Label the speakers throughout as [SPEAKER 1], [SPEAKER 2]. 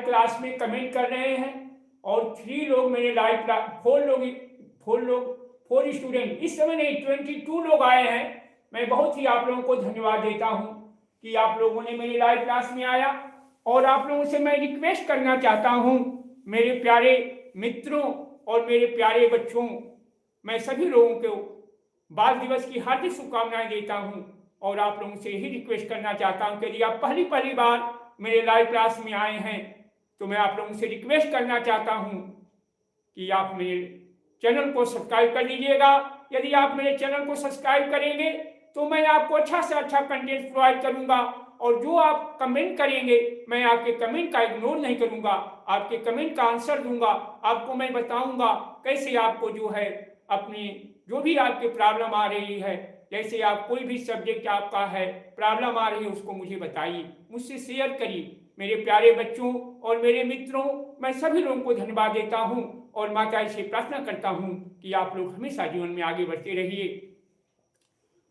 [SPEAKER 1] Class में comment कर रहे हैं और 3 लोग मेरे लाइव क्लास 4 स्टूडेंट, इस समय नहीं 22 लोग आए हैं। मैं बहुत ही आप लोगों को धन्यवाद देता हूं कि आप लोगों ने मेरी लाइव क्लास में आया। और आप लोगों से मैं रिक्वेस्ट करना चाहता हूं, मेरे प्यारे मित्रों और मेरे प्यारे बच्चों, मैं सभी लोगों को बाल दिवस की हार्दिक शुभकामनाएं देता हूं। और आप लोगों से यही रिक्वेस्ट करना चाहता हूं कि यदि आप पहली बार मेरे लाइव क्लास में आए हैं तो मैं आप लोगों से रिक्वेस्ट करना चाहता हूं कि आप मेरे चैनल को सब्सक्राइब कर लीजिएगा। यदि आप मेरे चैनल को सब्सक्राइब करेंगे तो मैं आपको अच्छा से अच्छा कंटेंट प्रोवाइड करूंगा। और जो आप कमेंट करेंगे मैं आपके कमेंट का इग्नोर नहीं करूंगा, आपके कमेंट का आंसर दूंगा। आपको मैं बताऊंगा कैसे आपको जो है अपनी जो भी आपकी प्रॉब्लम आ रही है, जैसे आप कोई भी सब्जेक्ट आपका है प्रॉब्लम आ रही है उसको मुझे बताइए, मुझसे शेयर करिए। मेरे प्यारे बच्चों और मेरे मित्रों, मैं सभी लोगों को धन्यवाद देता हूं और माता से प्रार्थना करता हूं कि आप लोग हमेशा जीवन में आगे बढ़ते रहिए।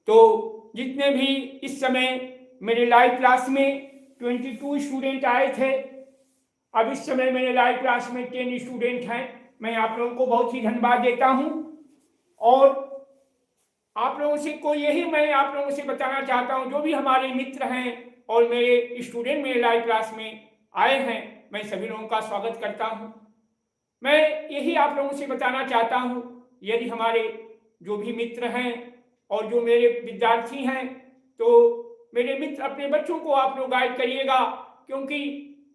[SPEAKER 1] तो जितने भी इस समय मेरे लाइव क्लास में 22 स्टूडेंट आए थे, अब इस समय मेरे लाइव क्लास में 10 स्टूडेंट हैं। मैं आप लोगों को बहुत ही धन्यवाद देता हूं। और आप लोगों से मैं आप लोगों से बताना चाहता हूं, जो भी हमारे मित्र हैं और मेरे स्टूडेंट मेरे लाइव क्लास में आए हैं, मैं सभी लोगों का स्वागत करता हूं। मैं यही आप लोगों से बताना चाहता हूं, यदि हमारे जो भी मित्र हैं और जो मेरे विद्यार्थी हैं, तो मेरे मित्र अपने बच्चों को आप लोग गाइड करिएगा, क्योंकि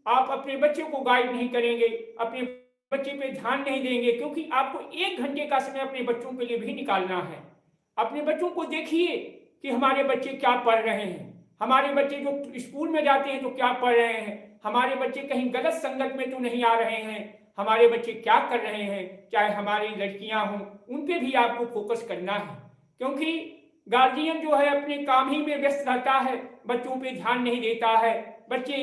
[SPEAKER 1] आप अपने बच्चे को गाइड नहीं करेंगे, अपने बच्चे पे ध्यान नहीं देंगे, क्योंकि आपको 1 घंटे का समय अपने बच्चों के लिए भी निकालना है। अपने बच्चों को देखिए कि हमारे बच्चे क्या पढ़ रहे हैं, हमारे बच्चे जो स्कूल में जाते हैं तो क्या पढ़ रहे हैं, हमारे बच्चे कहीं गलत संगत में तो नहीं आ रहे हैं, हमारे बच्चे क्या कर रहे हैं, चाहे हमारी लड़कियां हों, उन पे भी आपको फोकस करना है। क्योंकि गार्जियन जो है अपने काम ही में व्यस्त रहता है, बच्चों पे ध्यान नहीं देता है। बच्चे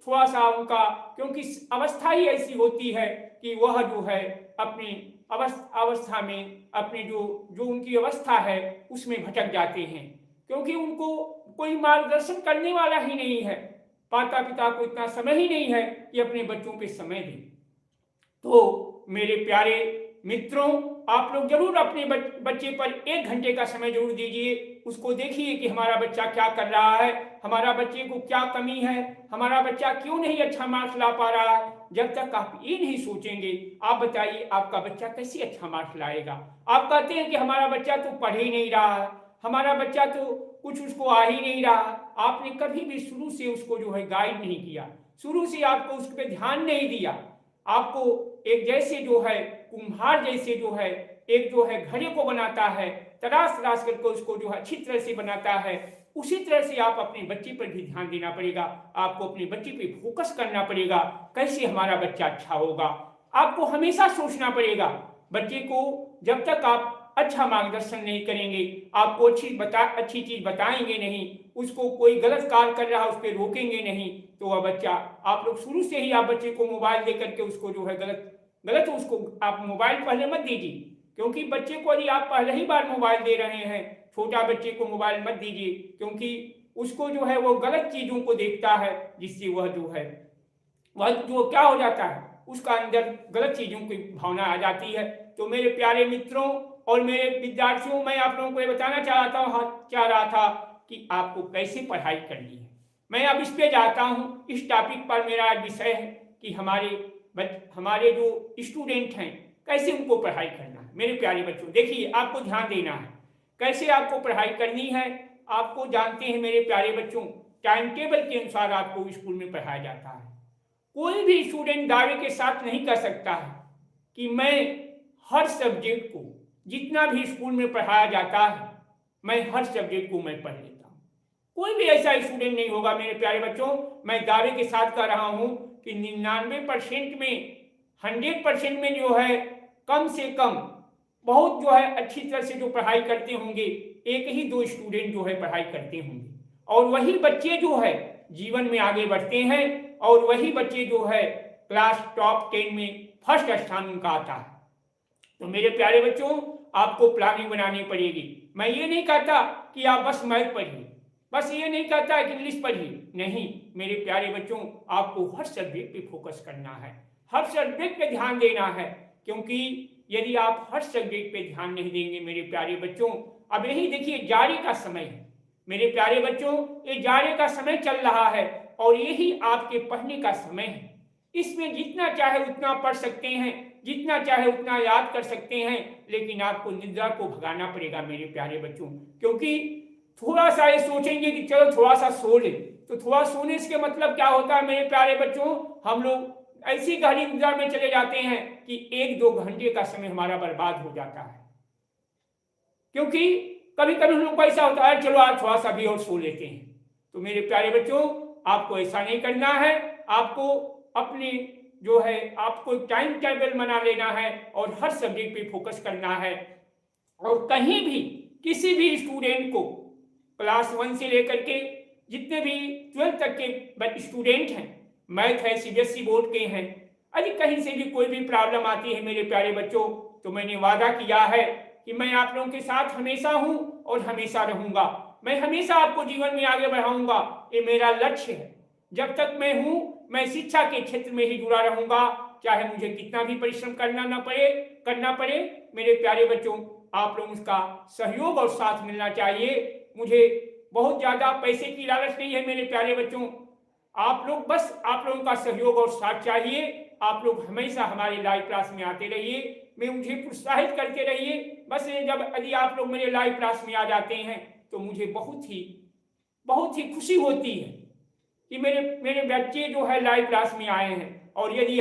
[SPEAKER 1] थोड़ा सा उनका, क्योंकि अवस्था ही ऐसी होती है कि वह जो है अपनी अवस्था में अपने जो उनकी अवस्था है उसमें भटक जाते हैं, क्योंकि उनको कोई मार्गदर्शन करने वाला ही नहीं है। माता पिता को इतना समय ही नहीं है कि अपने बच्चों पे समय दें। तो मेरे प्यारे मित्रों, आप लोग जरूर अपने बच्चे पर 1 घंटे का समय जरूर दीजिए। उसको देखिए कि हमारा बच्चा क्या कर रहा है, हमारा बच्चे को क्या कमी है, हमारा बच्चा क्यों नहीं अच्छा मार्क्स ला पा रहा है। जब तक आप ये नहीं सोचेंगे, आप बताइए आपका बच्चा कैसे अच्छा मार्क्स लाएगा। आप कहते हैं कि हमारा बच्चा तो पढ़ ही नहीं रहा है, हमारा बच्चा तो कुछ उसको आ ही नहीं रहा। आपने कभी भी शुरू से उसको जो है गाइड नहीं किया, शुरू से आपको उस पर ध्यान नहीं दिया। आपको एक जैसे जो है कुम्हार जैसे जो है एक जो है घड़े को बनाता है, तराश तराश करके उसको जो है अच्छी तरह से बनाता है, उसी तरह से आप अपने बच्चे पर भी ध्यान देना पड़ेगा। आपको अपने बच्चे पे फोकस करना पड़ेगा, कैसे हमारा बच्चा अच्छा होगा। आपको हमेशा सोचना पड़ेगा, बच्चे को जब तक आप अच्छा मार्गदर्शन नहीं करेंगे, आपको अच्छी चीज बताएंगे नहीं, उसको कोई गलत कार्य कर रहा है उस पर रोकेंगे नहीं, तो वह बच्चा, आप लोग शुरू से ही आप बच्चे को मोबाइल दे करके उसको जो है गलत उसको आप मोबाइल पहले मत दीजिए। क्योंकि बच्चे को यदि आप पहले ही बार मोबाइल दे रहे हैं, छोटा बच्चे को मोबाइल मत दीजिए, क्योंकि उसको जो है वो गलत चीजों को देखता है, जिससे वह जो क्या हो जाता है, उसका अंदर गलत चीजों की भावना आ जाती है। तो मेरे प्यारे मित्रों और मेरे विद्यार्थियों, मैं आप लोगों को ये बताना चाह रहा था कि आपको कैसे पढ़ाई करनी है। मैं अब इस पे जाता हूँ, इस टॉपिक पर मेरा विषय है कि हमारे जो स्टूडेंट हैं कैसे उनको पढ़ाई करना है। मेरे प्यारे बच्चों, देखिए आपको ध्यान देना है कैसे आपको पढ़ाई करनी है। आपको जानते हैं मेरे प्यारे बच्चों, टाइम टेबल के अनुसार आपको स्कूल में पढ़ाया जाता है। कोई भी स्टूडेंट दावे के साथ नहीं कर सकता है कि मैं हर सब्जेक्ट को, जितना भी स्कूल में पढ़ाया जाता है, मैं हर सब्जेक्ट को मैं पढ़ लेता हूँ। कोई भी ऐसा स्टूडेंट नहीं होगा मेरे प्यारे बच्चों। मैं दावे के साथ कह रहा हूँ कि 99% में, 100% में जो है कम से कम बहुत जो है अच्छी तरह से जो पढ़ाई करते होंगे, 1 ही 2 स्टूडेंट जो है पढ़ाई करते होंगे, और वही बच्चे जो है जीवन में आगे बढ़ते हैं, और वही बच्चे जो है क्लास टॉप 10 में फर्स्ट स्थान उनका आता है। तो मेरे प्यारे बच्चों, आपको प्लानिंग बनानी पड़ेगी। मैं ये नहीं कहता कि आप बस मैथ पढ़िए, बस ये नहीं कहता कि इंग्लिश पढ़िए, नहीं, मेरे प्यारे बच्चों आपको हर सब्जेक्ट पे फोकस करना है, हर सब्जेक्ट पे ध्यान देना है, क्योंकि यदि आप हर सब्जेक्ट पे ध्यान नहीं देंगे मेरे प्यारे बच्चों, अब यही देखिए जाड़े का समय है मेरे प्यारे बच्चों, ये जाड़े का समय चल रहा है और यही आपके पढ़ने का समय है। इसमें जितना चाहे उतना पढ़ सकते हैं, जितना चाहे उतना याद कर सकते हैं, लेकिन आपको निद्रा को भगाना पड़ेगा मेरे प्यारे बच्चों, क्योंकि थोड़ा सा ये सोचेंगे कि चलो थोड़ा सा सो ले, तो थोड़ा सोने से मतलब क्या होता है मेरे प्यारे बच्चों, हम लोग ऐसी गहरी निद्रा में चले जाते हैं कि 1-2 घंटे का समय हमारा बर्बाद हो जाता है। क्योंकि कभी कभी हम लोग को ऐसा होता है चलो आज थोड़ा सा भी और सो लेते हैं। तो मेरे प्यारे बच्चों आपको ऐसा नहीं करना है, आपको अपने जो है आपको टाइम टेबल बना लेना है और हर सब्जेक्ट पे फोकस करना है। और कहीं भी किसी भी स्टूडेंट को क्लास 1 से लेकर के जितने भी 12 तक के स्टूडेंट हैं, मैथ है, सीबीएसई बोर्ड के हैं, यदि कहीं से भी कोई भी प्रॉब्लम आती है मेरे प्यारे बच्चों, तो मैंने वादा किया है कि मैं आप लोगों के साथ हमेशा हूं और हमेशा रहूंगा। मैं हमेशा आपको जीवन में आगे बढ़ाऊंगा, ये मेरा लक्ष्य है। जब तक मैं हूं मैं शिक्षा के क्षेत्र में ही जुड़ा रहूंगा, चाहे मुझे कितना भी परिश्रम करना पड़े। मेरे प्यारे बच्चों आप लोगों का सहयोग और साथ मिलना चाहिए। मुझे बहुत ज्यादा पैसे की लालच नहीं है मेरे प्यारे बच्चों, आप लोगों का सहयोग और साथ चाहिए। आप लोग हमेशा हमारे लाइव क्लास में आते रहिए, मुझे प्रोत्साहित करते रहिए। बस यदि आप लोग मेरे लाइव क्लास में आ जाते हैं तो मुझे बहुत ही खुशी होती है कि मेरे बच्चे जो है लाइव क्लास में आए हैं। और यदि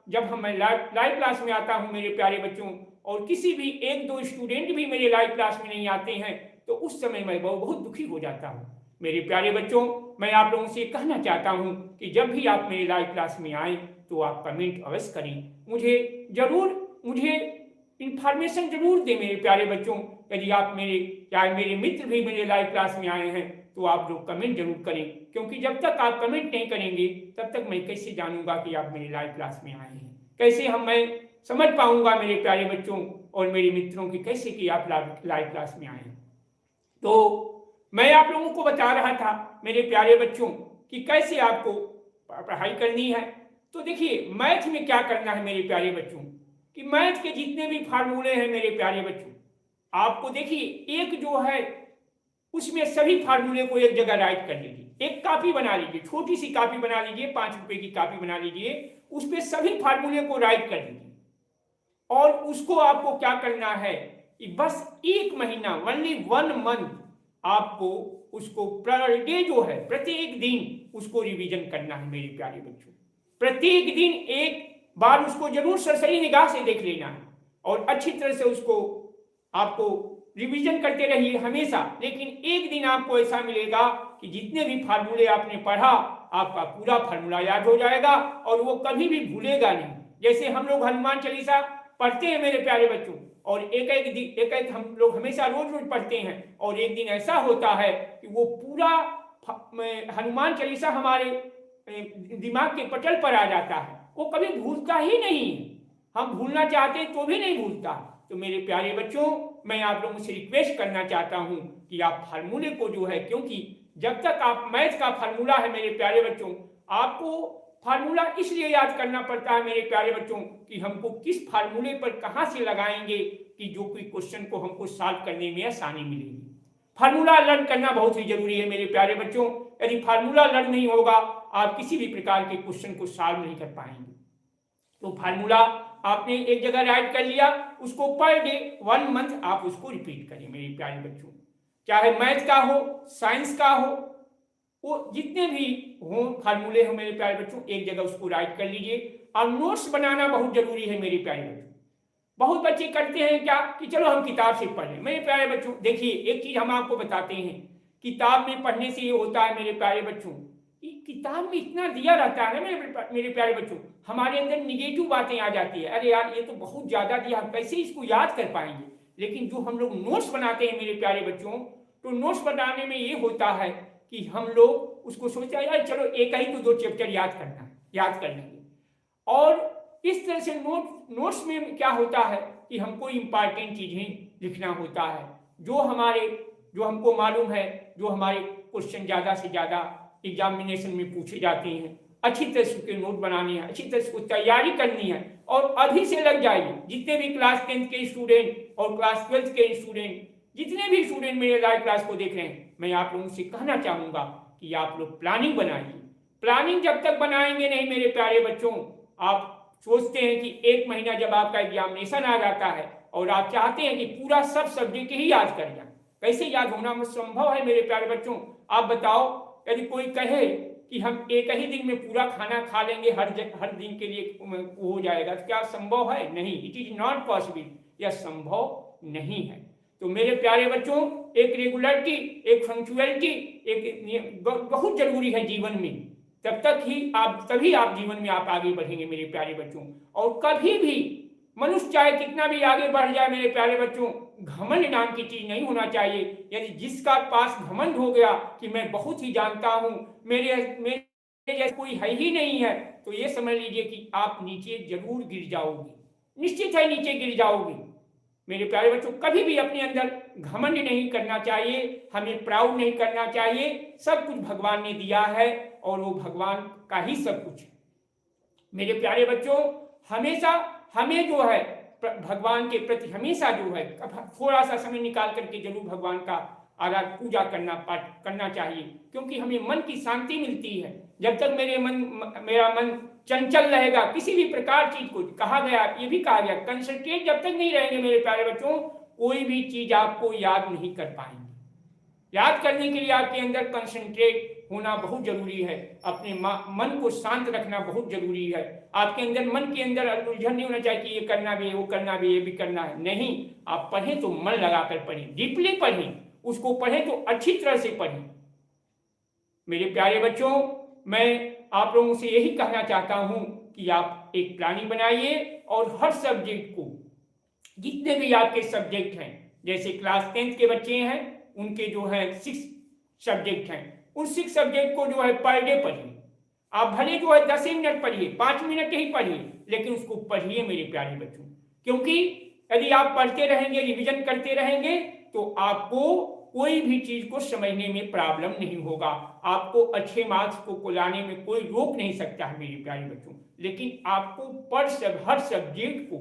[SPEAKER 1] जब मैं लाइव क्लास में आता हूं मेरे प्यारे बच्चों, और किसी भी 1-2 स्टूडेंट भी मेरे लाइव क्लास में नहीं आते हैं, तो उस समय मैं बहुत दुखी हो जाता हूं। मेरे प्यारे बच्चों मैं आप लोगों से कहना चाहता हूं कि जब भी आप मेरे लाइव क्लास में आए तो आप कमेंट अवश्य करें, मुझे इंफॉर्मेशन जरूर दें मेरे प्यारे बच्चों। यदि आप चाहे मेरे मित्र भी मेरे लाइव क्लास में आए हैं तो आप लोग कमेंट जरूर करें, क्योंकि जब तक आप कमेंट नहीं करेंगे तब तक मैं कैसे जानूंगा कि आप मेरे लाइव क्लास में आए हैं, कैसे मैं समझ पाऊंगा मेरे प्यारे बच्चों और मेरे मित्रों की कैसे कि आप लाइव क्लास में आए हैं। तो मैं आप लोगों को बता रहा था मेरे प्यारे बच्चों कि कैसे आपको पढ़ाई करनी है। तो देखिए मैथ में क्या करना है मेरे प्यारे बच्चों, कि मैथ के जितने भी फार्मूले हैं मेरे प्यारे बच्चों, आपको देखिए एक जो है उसमें सभी फार्मूले को एक जगह राइट कर लीजिए। एक कॉपी बना लीजिए, छोटी सी कॉपी बना लीजिए, 5 रुपए की कॉपी बना लीजिए, उस पर सभी फार्मूले को राइट कर लीजिए। और उसको आपको क्या करना है कि बस 1 महीना, ओनली 1 मंथ आपको उसको पर डे जो है प्रत्येक दिन उसको रिवीजन करना है मेरे प्यारे बच्चों। प्रत्येक दिन एक बार उसको जरूर सरसरी निगाह से देख लेना है और अच्छी तरह से उसको आपको रिवीजन करते रहिए हमेशा। लेकिन एक दिन आपको ऐसा मिलेगा कि जितने भी फार्मूले आपने पढ़ा आपका पूरा फार्मूला याद हो जाएगा और वो कभी भी भूलेगा नहीं। जैसे हम लोग हनुमान चालीसा पढ़ते हैं मेरे प्यारे बच्चों, और एक हम लोग हमेशा रोज पढ़ते हैं, और एक दिन ऐसा होता है कि वो पूरा हनुमान चालीसा हमारे दिमाग के पटल पर आ जाता है, वो कभी भूलता ही नहीं है। हम भूलना चाहते तो भी नहीं भूलता। तो मेरे प्यारे बच्चों मैं आप लोगों से रिक्वेस्ट करना चाहता हूं कि आप फार्मूले को जो है, क्योंकि जब तक आप मैथ का फार्मूला है मेरे प्यारे बच्चों, आपको फार्मूला इसलिए याद करना पड़ता है मेरे प्यारे बच्चों कि हमको किस फार्मूले पर कहां से लगाएंगे कि जो कोई क्वेश्चन को हमको सॉल्व करने में आसानी मिलेगी। फार्मूला लर्न करना बहुत ही जरूरी है मेरे प्यारे बच्चों। यदि फार्मूला लर्न नहीं होगा आप किसी भी प्रकार के क्वेश्चन को सॉल्व नहीं कर पाएंगे। तो फार्मूला आपने एक जगह राइट कर लिया, उसको पर डे 1 मंथ आप उसको रिपीट करिए मेरे प्यारे बच्चों। चाहे मैथ का हो, साइंस का हो, वो जितने भी हो फार्मूले हो मेरे प्यारे बच्चों, एक जगह उसको राइट कर लीजिए। और नोट्स बनाना बहुत जरूरी है मेरे प्यारे बच्चों। बहुत बच्चे करते हैं क्या कि चलो हम किताब से पढ़ लें। मेरे प्यारे बच्चों देखिए एक चीज हम आपको बताते हैं, किताब में पढ़ने से ये होता है मेरे प्यारे बच्चों कि किताब में इतना दिया रहता है ना मेरे प्यारे बच्चों, हमारे अंदर निगेटिव बातें आ जाती है। अरे यार ये तो बहुत ज्यादा दिया, हम कैसे इसको याद कर पाएंगे। लेकिन जो हम लोग नोट्स बनाते हैं मेरे प्यारे बच्चों, तो नोट्स बनाने में ये होता है कि हम लोग उसको सोचते हैं यार चलो एक ही तो 2 चैप्टर याद कर लेंगे। और इस तरह से नोट्स में क्या होता है कि हमको इम्पॉर्टेंट चीजें लिखना होता है, जो हमको मालूम है, जो हमारे क्वेश्चन ज्यादा से ज्यादा एग्जामिनेशन में पूछे जाते हैं। अच्छी तरह से उसके नोट बनाने हैं, अच्छी तरह से उसकी तैयारी करनी है और अभी से लग जाइए। जितने भी क्लास 10th के स्टूडेंट और क्लास 12th के स्टूडेंट, जितने भी स्टूडेंट मेरे लाइव क्लास को देख रहे हैं, मैं आप लोगों से कहना चाहूँगा कि आप लोग प्लानिंग बनाइए। प्लानिंग जब तक बनाएंगे नहीं मेरे प्यारे बच्चों, आप सोचते हैं कि एक महीना जब आपका एग्जामिनेशन आ जाता है और आप चाहते हैं कि पूरा सब सब्जेक्ट ही याद कर जाए, कैसे याद होना संभव है मेरे प्यारे बच्चों? आप बताओ, यदि कोई कहे कि हम एक ही दिन में पूरा खाना खा लेंगे, हर दिन के लिए हो जाएगा, तो क्या संभव है? नहीं, इट इज नॉट पॉसिबल, यह संभव नहीं है। तो मेरे प्यारे बच्चों, एक रेगुलरिटी, एक पंक्चुअलिटी, एक बहुत जरूरी है जीवन में। तब तक ही आप, तभी आप जीवन में आप आगे बढ़ेंगे मेरे प्यारे बच्चों। और कभी भी मनुष्य चाहे कितना भी आगे बढ़ जाए मेरे प्यारे बच्चों, घमंड नाम की चीज नहीं होना चाहिए। यदि जिसका पास घमंड हो गया कि मैं बहुत ही जानता हूं, मेरे जैसे कोई है ही नहीं है, तो ये समझ लीजिए कि आप नीचे जरूर गिर जाओगे, निश्चित है नीचे गिर जाओगे। मेरे प्यारे बच्चों, कभी भी अपने अंदर घमंड नहीं करना चाहिए, हमें प्राउड नहीं करना चाहिए। सब कुछ भगवान ने दिया है और वो भगवान का ही सब कुछ है। मेरे प्यारे बच्चों, हमेशा हमें जो है भगवान के प्रति हमेशा जो है थोड़ा सा समय निकाल करके जरूर भगवान का आराधना पूजा करना, पाठ करना चाहिए, क्योंकि हमें मन की शांति मिलती है। जब तक मेरा मन चंचल रहेगा किसी भी प्रकार चीज को, कहा गया, ये भी कहा गया, कंसंट्रेट जब तक नहीं रहेंगे मेरे प्यारे बच्चों, कोई भी चीज आपको याद नहीं कर पाएंगे। याद करने के लिए आपके अंदर कंसंट्रेट होना बहुत जरूरी है, अपने मन को शांत रखना बहुत जरूरी है। आपके अंदर, मन के अंदर उलझन नहीं होना चाहिए कि ये करना भी है, वो करना भी है, ये भी करना है। नहीं, आप पढ़ें तो मन लगाकर पढ़ें, डीपली पढ़ें, उसको पढ़ें तो अच्छी तरह से पढ़ें। मेरे प्यारे बच्चों, मैं आप लोगों से यही कहना चाहता हूं कि आप एक प्लानिंग बनाइए और हर सब्जेक्ट को, जितने भी आपके सब्जेक्ट हैं, जैसे क्लास 10th के बच्चे हैं, उनके जो है 6 सब्जेक्ट हैं, उन 6 सब्जेक्ट को जो है पर डे पढ़िए। आप भले जो है 10 मिनट पढ़िए, 5 मिनट ही पढ़िए, लेकिन उसको पढ़िए मेरे प्यारे बच्चों। क्योंकि यदि आप पढ़ते रहेंगे, रिवीजन करते रहेंगे, तो आपको कोई भी चीज को समझने में प्रॉब्लम नहीं होगा। आपको अच्छे मार्क्स को लाने में कोई रोक नहीं सकता है मेरे प्यारे बच्चों। लेकिन आपको हर सब्जेक्ट को,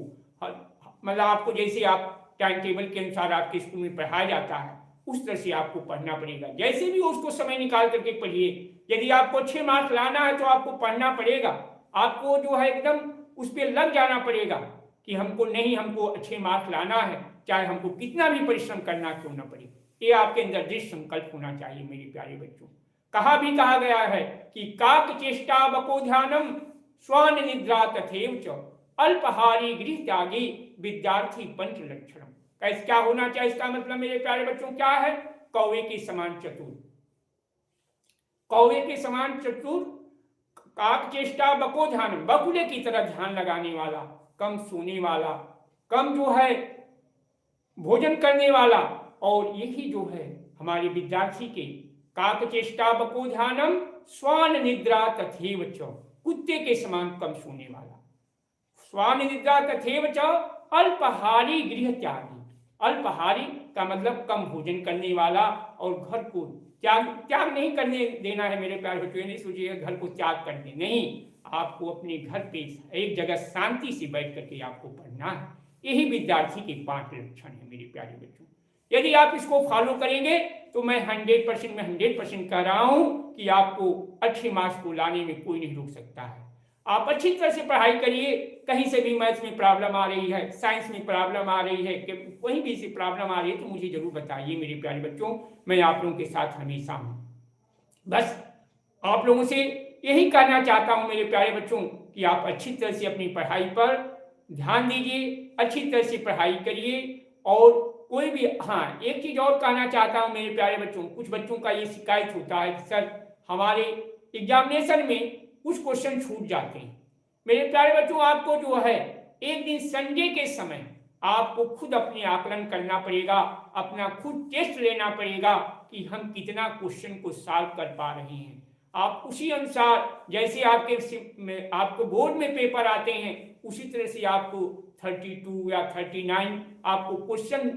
[SPEAKER 1] मतलब आपको जैसे आप टाइम टेबल के अनुसार आपके स्कूल में पढ़ाया जाता है, उस तरह से आपको पढ़ना पड़ेगा। जैसे भी उसको समय निकाल करके पढ़िए। यदि आपको अच्छे मार्क्स लाना है तो आपको पढ़ना पड़ेगा, आपको जो है एकदम उस पर लग जाना पड़ेगा कि हमको अच्छे मार्क्स लाना है, चाहे हमको कितना भी परिश्रम करना क्यों न पड़े। ये आपके अंदर दृढ़ संकल्प होना चाहिए मेरे प्यारे बच्चों। कहा गया है कि काक चेष्टा बको ध्यानम स्वान निद्रा तथैव च अल्पहारी गृह त्यागी विद्यार्थी पंच लक्षणम। कैसे क्या होना चाहिए? इसका मतलब मेरे प्यारे बच्चों क्या है? कौवे के समान चतुर, कौवे के समान चतुर, काक चेष्टा बको ध्यानम, बकुले की तरह ध्यान लगाने वाला, कम सोने वाला, कम जो है भोजन करने वाला। और यही जो है हमारे विद्यार्थी के काक चेष्टा बको ध्यानम स्वान निद्रा तथैव च, कुत्ते के समान कम सोने वाला, स्वान निद्रा तथैव च अल्पहारी गृह त्यागी। अल्पहारी का मतलब कम भोजन करने वाला, और घर को त्याग नहीं करने देना है मेरे प्यारे बच्चों। नहीं सोचिए घर को त्याग कर दे, नहीं, आपको अपने घर पे एक जगह शांति से बैठ करके आपको पढ़ना है। यही विद्यार्थी के 5 लक्षण है मेरे प्यारे बच्चों। यदि आप इसको फॉलो करेंगे तो मैं 100% कह रहा हूं कि आपको अच्छे मार्क्स को लाने में कोई नहीं रोक सकता है। आप अच्छी तरह से पढ़ाई करिए। कहीं से भी मैथ्स में प्रॉब्लम आ रही है, साइंस में प्रॉब्लम आ रही है, कि कहीं भी से प्रॉब्लम आ रही है तो मुझे जरूर बताइए मेरे प्यारे बच्चों, मैं आप लोगों के साथ हमेशा हूँ। बस आप लोगों से यही कहना चाहता हूँ मेरे प्यारे बच्चों कि आप अच्छी तरह से अपनी पढ़ाई पर ध्यान दीजिए, अच्छी तरह से पढ़ाई करिए। और कोई भी, हाँ, एक चीज और कहना चाहता हूँ मेरे प्यारे बच्चों, कुछ बच्चों का ये शिकायत होता है कि सर हमारे एग्जामिनेशन में कुछ क्वेश्चन छूट जाते हैं। मेरे प्यारे बच्चों, आपको जो है एक दिन संडे के समय आपको खुद अपने आकलन करना पड़ेगा, अपना खुद टेस्ट लेना पड़ेगा कि हम कितना क्वेश्चन को सॉल्व कर पा रहे हैं। आप उसी अनुसार जैसे आपको बोर्ड में पेपर आते हैं उसी तरह से आपको 32 या 39 आपको क्वेश्चन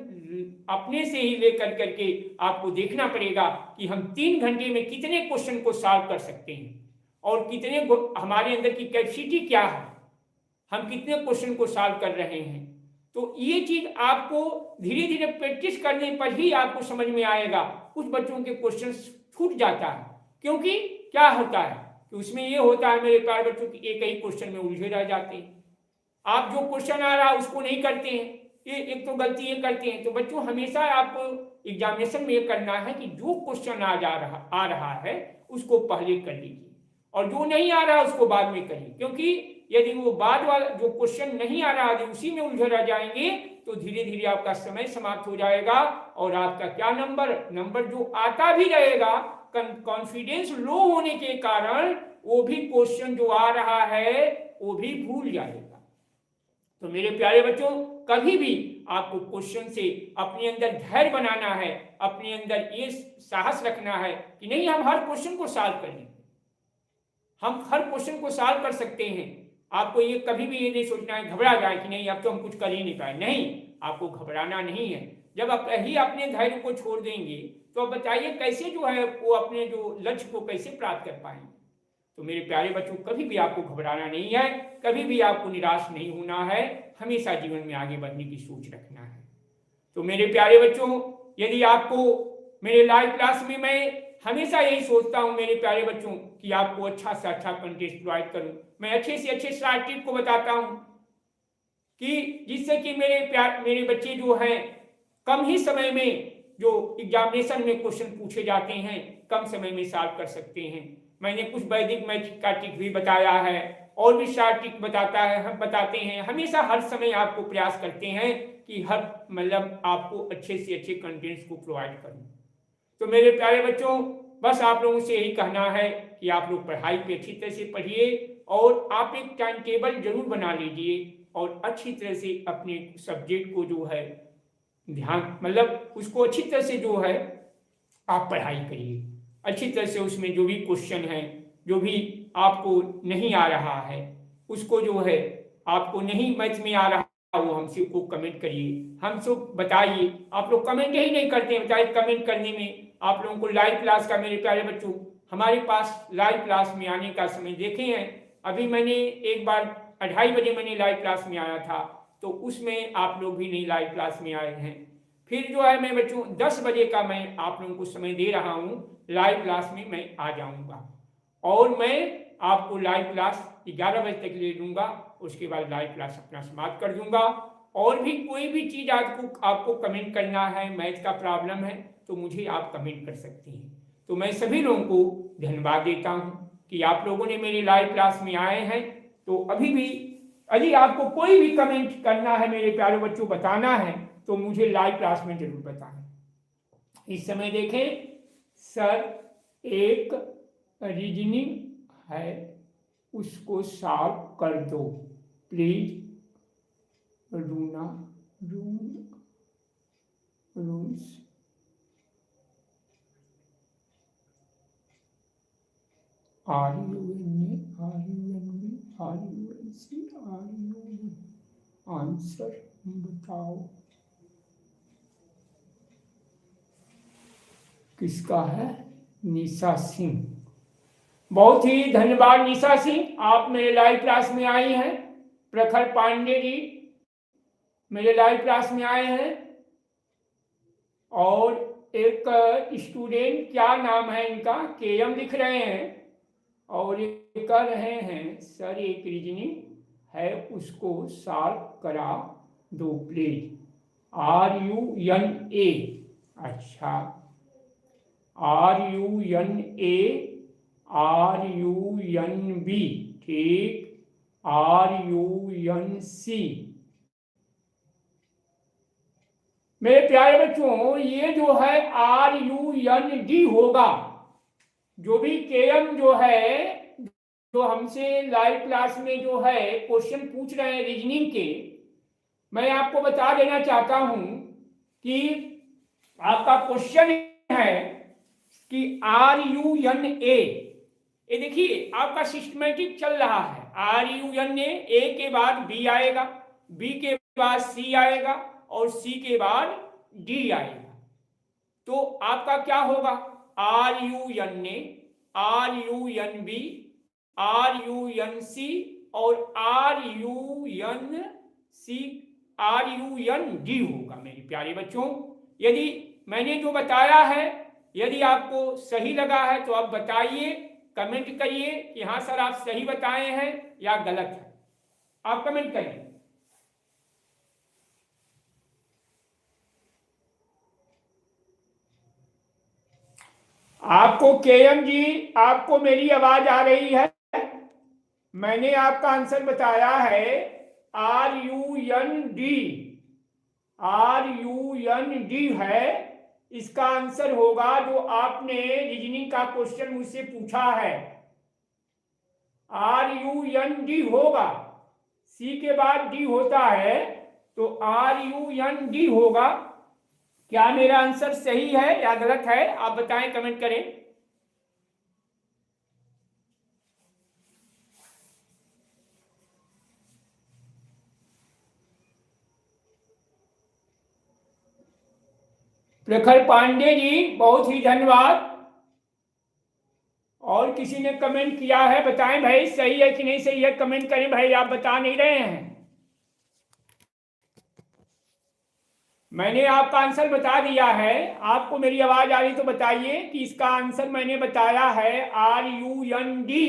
[SPEAKER 1] अपने से ही लेकर करके आपको देखना पड़ेगा कि हम 3 घंटे में कितने क्वेश्चन को सॉल्व कर सकते हैं और कितने हमारे अंदर की कैपेसिटी क्या है, हम कितने क्वेश्चन को सॉल्व कर रहे हैं। तो ये चीज आपको धीरे धीरे प्रैक्टिस करने पर ही आपको समझ में आएगा। कुछ बच्चों के क्वेश्चन छूट जाता है, क्योंकि क्या होता है कि उसमें ये होता है मेरे प्यारे बच्चों की एक ही क्वेश्चन में उलझे रह जाते हैं। आप जो क्वेश्चन आ रहा है उसको नहीं करते हैं, ये एक तो गलती ये करते हैं। तो बच्चों हमेशा आपको एग्जामिनेशन में ये करना है कि जो क्वेश्चन आ रहा है उसको पहले कर लीजिए और जो नहीं आ रहा उसको बाद में करिए, क्योंकि यदि वो बाद वाला जो क्वेश्चन नहीं आ रहा यदि उसी में उलझे रह जाएंगे तो धीरे धीरे आपका समय समाप्त हो जाएगा और आपका क्या नंबर जो आता भी रहेगा कॉन्फिडेंस लो होने के कारण वो भी क्वेश्चन जो आ रहा है वो भी भूल जाएगा। तो मेरे प्यारे बच्चों, कभी भी आपको क्वेश्चन से अपने अंदर धैर्य बनाना है, अपने अंदर ये साहस रखना है कि नहीं हम हर क्वेश्चन को सॉल्व कर लेंगे, हम हर क्वेश्चन को सॉल्व कर सकते हैं। आपको ये कभी भी ये नहीं सोचना है घबरा जाए कि नहीं अब तो हम कुछ कर ही नहीं पाए, नहीं, आपको घबराना नहीं है। जब आप ही अपने धैर्य को छोड़ देंगे तो अब बताइए कैसे जो है वो अपने जो लक्ष्य को कैसे प्राप्त कर पाएंगे। तो मेरे प्यारे बच्चों, कभी भी आपको घबराना नहीं है, कभी भी आपको निराश नहीं होना है, हमेशा जीवन में आगे बढ़ने की सोच रखना है। तो मेरे प्यारे बच्चों, यदि आपको मेरे लाइव क्लास में मैं हमेशा यही सोचता हूं मेरे प्यारे बच्चों कि आपको अच्छा से अच्छा कंटेंट प्रोवाइड करूं, मैं अच्छे से अच्छे शॉर्ट टिप को बताता हूं कि जिससे कि मेरे बच्चे जो हैं कम ही समय में जो एग्जामिनेशन में क्वेश्चन पूछे जाते हैं कम समय में सॉल्व कर सकते हैं। मैंने कुछ वैदिक मैथ का टिक भी बताया है और भी शॉर्ट टिक हम बताते हैं, हमेशा हर समय आपको प्रयास करते हैं कि हर मतलब आपको अच्छे से अच्छे कंटेंट्स को प्रोवाइड करूं। तो मेरे प्यारे बच्चों, बस आप लोगों से यही कहना है कि आप लोग पढ़ाई पे अच्छी तरह से पढ़िए और आप एक टाइम टेबल जरूर बना लीजिए और अच्छी तरह से अपने सब्जेक्ट को जो है ध्यान मतलब उसको अच्छी तरह से जो है आप पढ़ाई करिए अच्छी तरह से। उसमें जो भी क्वेश्चन है, जो भी आपको नहीं आ रहा है, उसको जो है आपको नहीं मैथ में आ रहा वो हमसे को कमेंट करिए, हमसे बताइए। आप लोग कमेंट ही नहीं करते, बताइए कमेंट करने में आप लोगों को लाइव क्लास का मेरे प्यारे बच्चों हमारे पास लाइव क्लास में आने का समय देखे हैं। अभी मैंने एक बार 2:30 बजे मैंने लाइव क्लास में आया था, तो उसमें आप लोग भी नहीं लाइव क्लास में आए हैं। फिर जो है मैं बच्चों 10 बजे का मैं आप लोगों को समय दे रहा हूँ, लाइव क्लास में मैं आ जाऊँगा और मैं आपको लाइव क्लास 11 बजे तक ले लूँगा, उसके बाद लाइव क्लास अपना समाप्त कर दूँगा। और भी कोई भी चीज़ आपको कमेंट करना है, मैथ का प्रॉब्लम है तो मुझे आप कमेंट कर सकते हैं। तो मैं सभी लोगों को धन्यवाद देता हूँ कि आप लोगों ने मेरी लाइव क्लास में आए हैं। तो अभी भी यदि आपको कोई भी कमेंट करना है मेरे प्यारे बच्चों, बताना है तो मुझे लाइव क्लास में जरूर बताएं। इस समय देखें सर, एक रीजनिंग है उसको सॉल्व कर दो प्लीज। रूल्स आंसर बताओ किसका है? निशा सिंह। बहुत ही धन्यवाद निशा सिंह, आप मेरे लाइव क्लास में आई हैं। प्रखर पांडे जी मेरे लाइव क्लास में आए हैं और एक स्टूडेंट, क्या नाम है इनका, केएम लिख रहे हैं और ये कर रहे हैं सर एक रीजनिंग है उसको सॉल्व करा दो प्लीज। RUNA, अच्छा RUNA, RUNB, ठीक, RUNC। मेरे प्यारे बच्चों ये जो है RUND होगा। जो भी केएम जो है जो हमसे लाइव क्लास में जो है क्वेश्चन पूछ रहे हैं रीजनिंग के, मैं आपको बता देना चाहता हूं कि आपका क्वेश्चन है कि RUNA ये देखिए आपका सिस्टमेटिक चल रहा है। RUN ए के बाद बी आएगा, बी के बाद सी आएगा और सी के बाद डी आएगा। तो आपका क्या होगा? RUN ए, RUN बी, RUN सी और RUN डी होगा मेरे प्यारे बच्चों। यदि मैंने जो बताया है यदि आपको सही लगा है तो आप बताइए, कमेंट करिए कि हाँ सर आप सही बताए हैं या गलत है। आप कमेंट करिए। आपको KM जी, आपको मेरी आवाज आ रही है? मैंने आपका आंसर बताया है RUN डी है। इसका आंसर होगा जो आपने रीजनिंग का क्वेश्चन मुझसे पूछा है, RUN डी होगा। सी के बाद डी होता है तो RUN डी होगा। क्या मेरा आंसर सही है या गलत है? आप बताएं, कमेंट करें। प्रखर पांडे जी बहुत ही धन्यवाद। और किसी ने कमेंट किया है? बताएं भाई सही है कि नहीं सही है, कमेंट करें भाई, आप बता नहीं रहे हैं। मैंने आपका आंसर बता दिया है। आपको मेरी आवाज आ रही तो बताइए कि इसका आंसर मैंने बताया है RUN डी।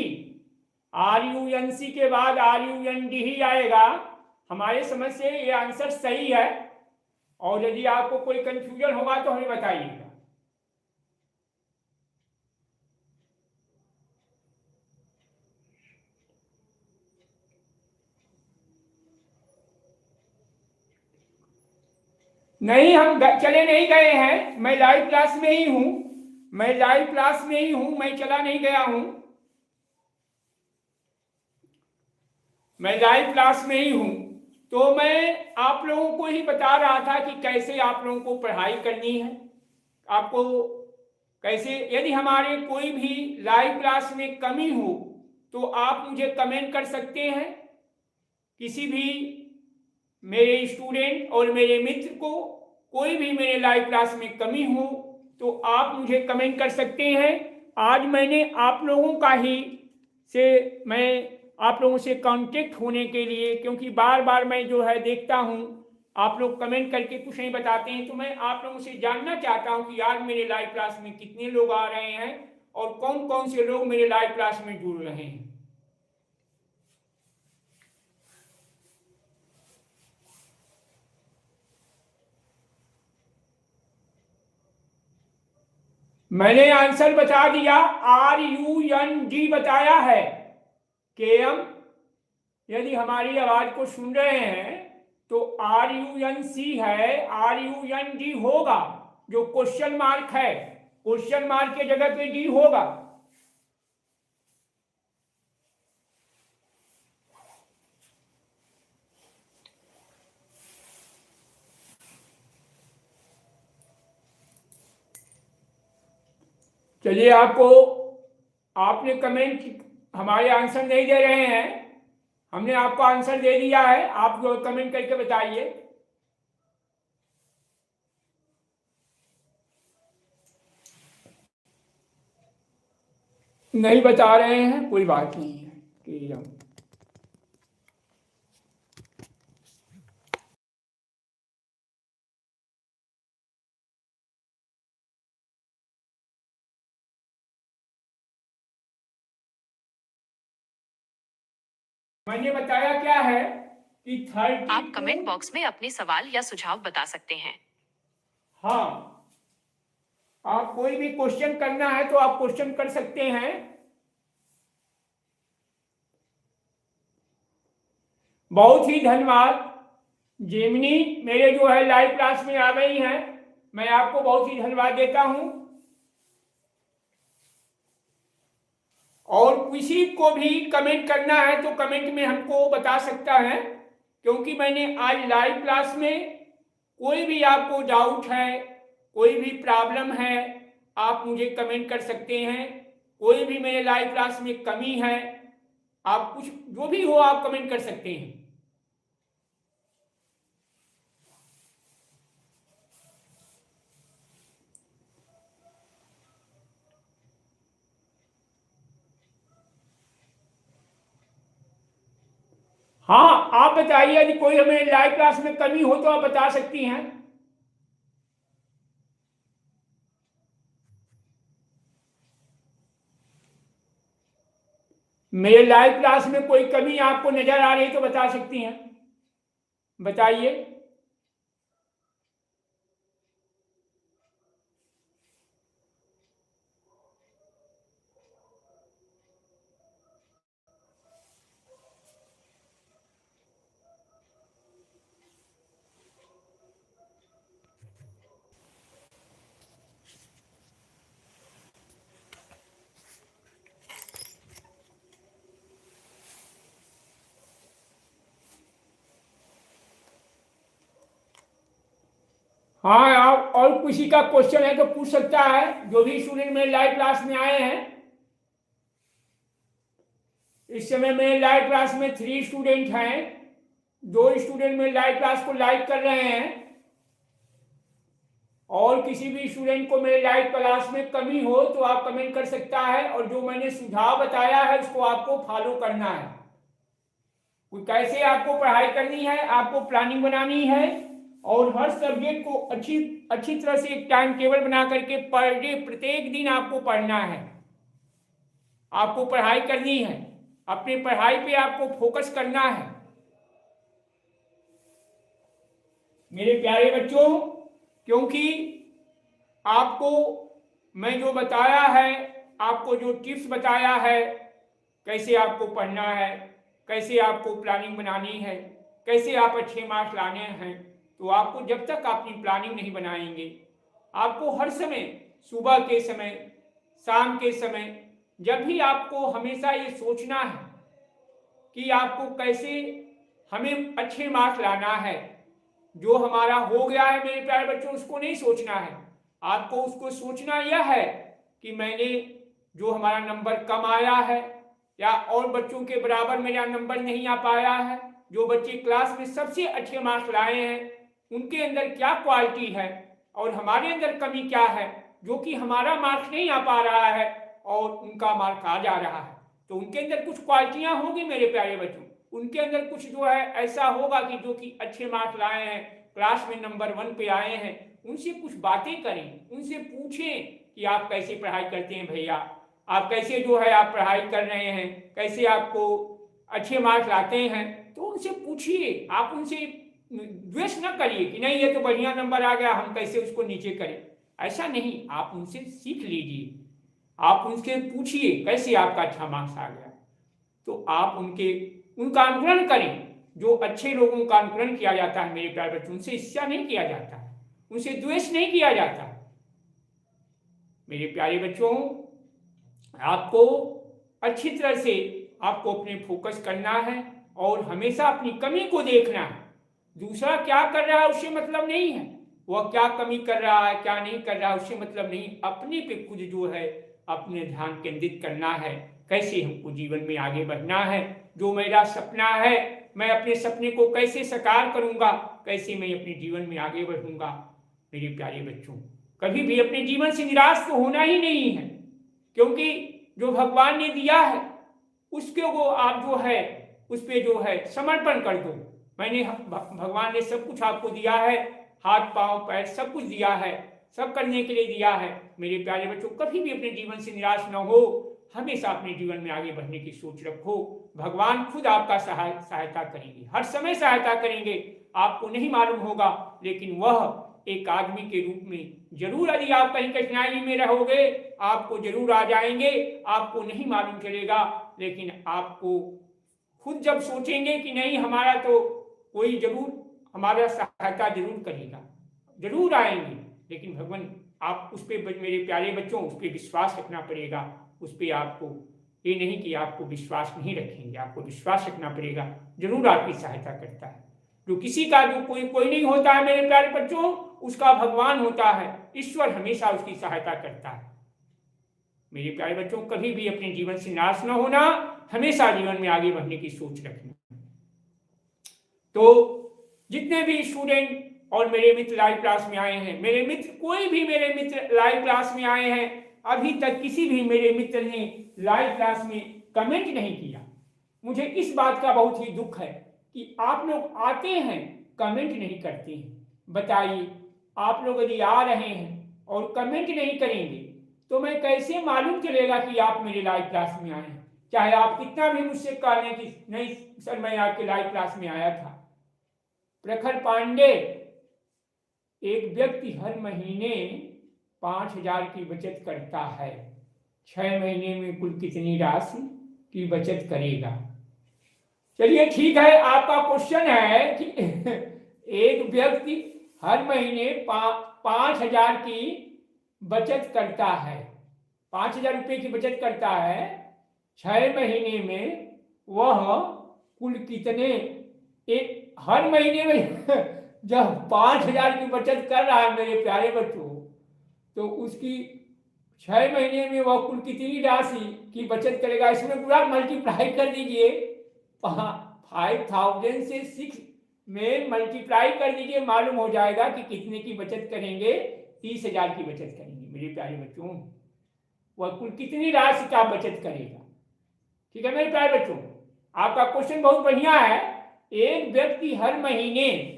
[SPEAKER 1] RUN सी के बाद RUN डी ही आएगा। हमारे समझ से ये आंसर सही है। और यदि आपको कोई कंफ्यूजन होगा तो हमें बताइएगा। नहीं, हम चले नहीं गए हैं, मैं लाइव क्लास में ही हूं। मैं लाइव क्लास में ही हूं, मैं चला नहीं गया हूं। मैं लाइव क्लास में ही हूं। तो मैं आप लोगों को ही बता रहा था कि कैसे आप लोगों को पढ़ाई करनी है। आपको कैसे, यदि हमारे कोई भी लाइव क्लास में कमी हो तो आप मुझे कमेंट कर सकते हैं। किसी भी मेरे स्टूडेंट और मेरे मित्र को कोई भी मेरे लाइव क्लास में कमी हो तो आप मुझे कमेंट कर सकते हैं। आज मैंने आप लोगों का ही मैं आप लोगों से कांटेक्ट होने के लिए, क्योंकि बार बार मैं जो है देखता हूं आप लोग कमेंट करके कुछ नहीं बताते हैं, तो मैं आप लोगों से जानना चाहता हूं कि आज मेरे लाइव क्लास में कितने लोग आ रहे हैं और कौन कौन से लोग मेरे लाइव क्लास में जुड़ रहे हैं। मैंने आंसर बता दिया, RUN डी बताया है। KM यदि हमारी आवाज को सुन रहे हैं तो RUN सी है, RUN डी होगा। जो क्वेश्चन मार्क है, क्वेश्चन मार्क के जगह पे डी होगा। चलिए, आपने कमेंट, हमारे आंसर नहीं दे रहे हैं, हमने आपको आंसर दे दिया है, आप कमेंट करके बताइए। नहीं बता रहे हैं, कोई बात नहीं है कि हम मैंने बताया क्या है कि 30
[SPEAKER 2] आप कमेंट बॉक्स में अपने सवाल या सुझाव बता सकते हैं।
[SPEAKER 1] हाँ, आप कोई भी क्वेश्चन करना है तो आप क्वेश्चन कर सकते हैं। बहुत ही धन्यवाद। जेमिनी मेरे जो है लाइव क्लास में आ गई हैं, मैं आपको बहुत ही धन्यवाद देता हूं। और किसी को भी कमेंट करना है तो कमेंट में हमको बता सकता है, क्योंकि मैंने आज लाइव क्लास में कोई भी आपको डाउट है, कोई भी प्रॉब्लम है, आप मुझे कमेंट कर सकते हैं। कोई भी मेरे लाइव क्लास में कमी है, आप कुछ जो भी हो आप कमेंट कर सकते हैं। हाँ, आप बताइए, यदि कोई हमें लाइव क्लास में कमी हो तो आप बता सकती हैं। मेरे लाइव क्लास में कोई कमी आपको नजर आ रही तो बता सकती हैं, बताइए। हाँ, आप और किसी का क्वेश्चन है तो पूछ सकता है, जो भी स्टूडेंट मेरे लाइव क्लास में आए हैं। इस समय मेरे लाइव क्लास में 3 स्टूडेंट हैं, 2 स्टूडेंट मेरे लाइव क्लास को लाइक कर रहे हैं। और किसी भी स्टूडेंट को मेरे लाइव क्लास में कमी हो तो आप कमेंट कर सकता है, और जो मैंने सुझाव बताया है उसको आपको फॉलो करना है। कैसे आपको पढ़ाई करनी है, आपको प्लानिंग बनानी है, और हर सब्जेक्ट को अच्छी तरह से एक टाइम टेबल बना करके पर डे प्रत्येक दिन आपको पढ़ना है, आपको पढ़ाई करनी है, अपनी पढ़ाई पे आपको फोकस करना है। मेरे प्यारे बच्चों, क्योंकि आपको मैं जो बताया है, आपको जो टिप्स बताया है, कैसे आपको पढ़ना है, कैसे आपको प्लानिंग बनानी है, कैसे आप अच्छे मार्क्स लाने हैं, तो आपको जब तक अपनी प्लानिंग नहीं बनाएंगे, आपको हर समय, सुबह के समय, शाम के समय, जब भी आपको हमेशा ये सोचना है कि आपको कैसे हमें अच्छे मार्क्स लाना है। जो हमारा हो गया है मेरे प्यारे बच्चों, उसको नहीं सोचना है, आपको उसको सोचना यह है कि मैंने जो हमारा नंबर कम आया है, या और बच्चों के बराबर मेरा नंबर नहीं आ पाया है, जो बच्चे क्लास में सबसे अच्छे मार्क्स लाए हैं, उनके अंदर क्या क्वालिटी है और हमारे अंदर कमी क्या है, जो कि हमारा मार्क्स नहीं आ पा रहा है और उनका मार्क आ जा रहा है। तो उनके अंदर कुछ क्वालिटियां होंगी मेरे प्यारे बच्चों, उनके अंदर कुछ जो है ऐसा होगा कि जो कि अच्छे मार्क्स लाए हैं, क्लास में नंबर 1 पे आए हैं, उनसे कुछ बातें करें, उनसे पूछें कि आप कैसे पढ़ाई करते हैं भैया, आप कैसे जो है आप पढ़ाई कर रहे हैं, कैसे आपको अच्छे मार्क्स लाते हैं। तो उनसे पूछिए, आप उनसे द्वेष न करिए कि नहीं ये तो बढ़िया नंबर आ गया, हम कैसे उसको नीचे करें। ऐसा नहीं, आप उनसे सीख लीजिए, आप उनसे पूछिए कैसे आपका अच्छा मार्क्स आ गया, तो आप उनका अनुकरण करें। जो अच्छे लोगों का अनुकरण किया जाता है मेरे प्यारे बच्चों, उनसे ईर्ष्या नहीं किया जाता है, उनसे द्वेष नहीं किया जाता। मेरे प्यारे बच्चों, आपको अच्छी तरह से आपको अपने फोकस करना है और हमेशा अपनी कमी को देखना है। दूसरा क्या कर रहा है उससे मतलब नहीं है, वह क्या कमी कर रहा है क्या नहीं कर रहा है उससे मतलब नहीं, अपने पे खुद जो है अपने ध्यान केंद्रित करना है, कैसे हमको जीवन में आगे बढ़ना है, जो मेरा सपना है मैं अपने सपने को कैसे साकार करूंगा, कैसे मैं अपने जीवन में आगे बढ़ूंगा। मेरे प्यारे बच्चों, कभी भी अपने जीवन से निराश तो होना ही नहीं है, क्योंकि जो भगवान ने दिया है उसके वो आप जो है उस पर जो है समर्पण कर दो। मैंने भगवान ने सब कुछ आपको दिया है, हाथ पांव पैर सब कुछ दिया है, सब करने के लिए दिया है। मेरे प्यारे बच्चों, कभी भी अपने जीवन से निराश न हो, हमेशा अपने जीवन में आगे बढ़ने की सोच रखो। भगवान खुद आपका सहायता करेंगे, हर समय सहायता करेंगे। आपको नहीं मालूम होगा, लेकिन वह एक आदमी के रूप में जरूर, यदि आप कहीं कठिनाई में रहोगे, आपको जरूर आ जाएंगे, आपको नहीं मालूम चलेगा। लेकिन आपको खुद जब सोचेंगे कि नहीं हमारा तो कोई जरूर हमारा सहायता जरूर करेगा, जरूर आएंगे, लेकिन भगवान आप उस पर, मेरे प्यारे बच्चों, उस पर विश्वास रखना पड़ेगा। उस पर आपको ये नहीं कि आपको विश्वास नहीं रखेंगे, आपको विश्वास रखना पड़ेगा, जरूर आपकी सहायता करता है। जो किसी का जो कोई नहीं होता है मेरे प्यारे बच्चों, उसका भगवान होता है, ईश्वर हमेशा उसकी सहायता करता है। मेरे प्यारे बच्चों, कभी भी अपने जीवन से नाश न होना, हमेशा जीवन में आगे बढ़ने की सोच रखना। तो जितने भी स्टूडेंट और मेरे मित्र लाइव क्लास में आए हैं, मेरे मित्र कोई भी मेरे मित्र लाइव क्लास में आए हैं, अभी तक किसी भी मेरे मित्र ने लाइव क्लास में कमेंट नहीं किया। मुझे इस बात का बहुत ही दुख है कि आप लोग आते हैं, कमेंट नहीं करते हैं। बताइए, आप लोग यदि आ रहे हैं और कमेंट नहीं करेंगे तो मैं कैसे मालूम चलेगा कि आप मेरे लाइव क्लास में आए हैं? चाहे आप कितना भी मुझसे कह लें कि नहीं सर मैं आपके लाइव क्लास में आया था। प्रखर पांडे, एक व्यक्ति हर महीने 5,000 की बचत करता है, 6 महीने में कुल कितनी राशि की बचत करेगा? चलिए ठीक है, आपका क्वेश्चन है कि एक व्यक्ति हर महीने 5,000 की बचत करता है, 5,000 रुपये की बचत करता है, 6 महीने में वह कुल कितने, एक हर महीने में जब 5,000 की बचत कर रहा है मेरे प्यारे बच्चों, तो उसकी 6 महीने में वह कुल कितनी राशि की बचत करेगा? इसमें पूरा मल्टीप्लाई कर दीजिए, 5,000 से 6 में मल्टीप्लाई कर दीजिए, मालूम हो जाएगा कि कितने की बचत करेंगे। 30,000 की बचत करेंगे मेरे प्यारे बच्चों। वह कुल कितनी राशि का बचत करेगा? ठीक है मेरे प्यारे बच्चों, आपका क्वेश्चन बहुत बढ़िया है। एक व्यक्ति हर महीने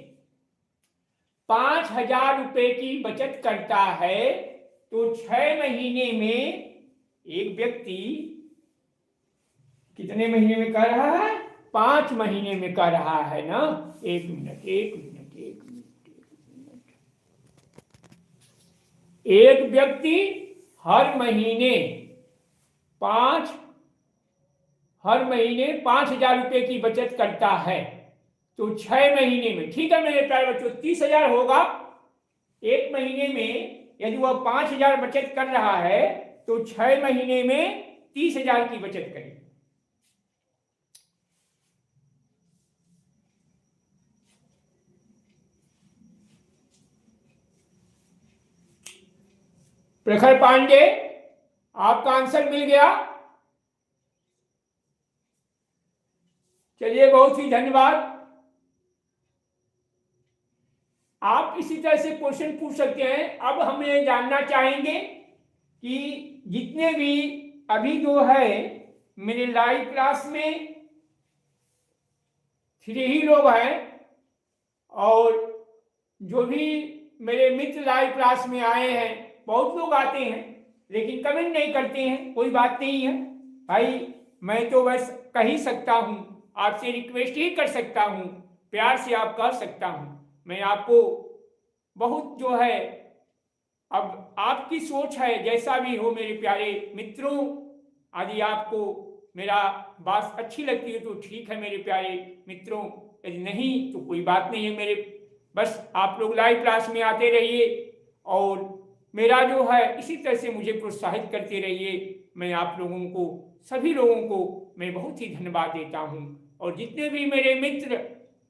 [SPEAKER 1] 5,000 रुपये की बचत करता है, तो 6 महीने में एक व्यक्ति कितने महीने में कर रहा है? 5 महीने में कर रहा है ना। एक मिनट। एक व्यक्ति हर महीने 5,000 रुपये की बचत करता है, तो 6 महीने में, ठीक है मेरे प्यारे बच्चों, 30,000 होगा। एक महीने में यदि वह 5,000 बचत कर रहा है तो 6 महीने में 30,000 की बचत करेगा। प्रखर पांडे, आपका आंसर मिल गया। चलिए, बहुत ही धन्यवाद। आप इसी तरह से क्वेश्चन पूछ सकते हैं। अब हम ये जानना चाहेंगे कि जितने भी अभी जो है मेरे लाइव क्लास में 3 ही लोग हैं, और जो भी मेरे मित्र लाइव क्लास में आए हैं, बहुत लोग आते हैं लेकिन कमेंट नहीं करते हैं। कोई बात नहीं है भाई, मैं तो बस कह ही सकता हूँ, आपसे रिक्वेस्ट ही कर सकता हूँ, प्यार से आप कह सकता हूँ। मैं आपको बहुत जो है, अब आपकी सोच है, जैसा भी हो मेरे प्यारे मित्रों, यदि आपको मेरा बात अच्छी लगती है तो ठीक है मेरे प्यारे मित्रों, यदि नहीं तो कोई बात नहीं है मेरे। बस आप लोग लाइव क्लास में आते रहिए और मेरा जो है इसी तरह से मुझे प्रोत्साहित करते रहिए। मैं आप लोगों को, सभी लोगों को मैं बहुत ही धन्यवाद देता हूँ। और जितने भी मेरे मित्र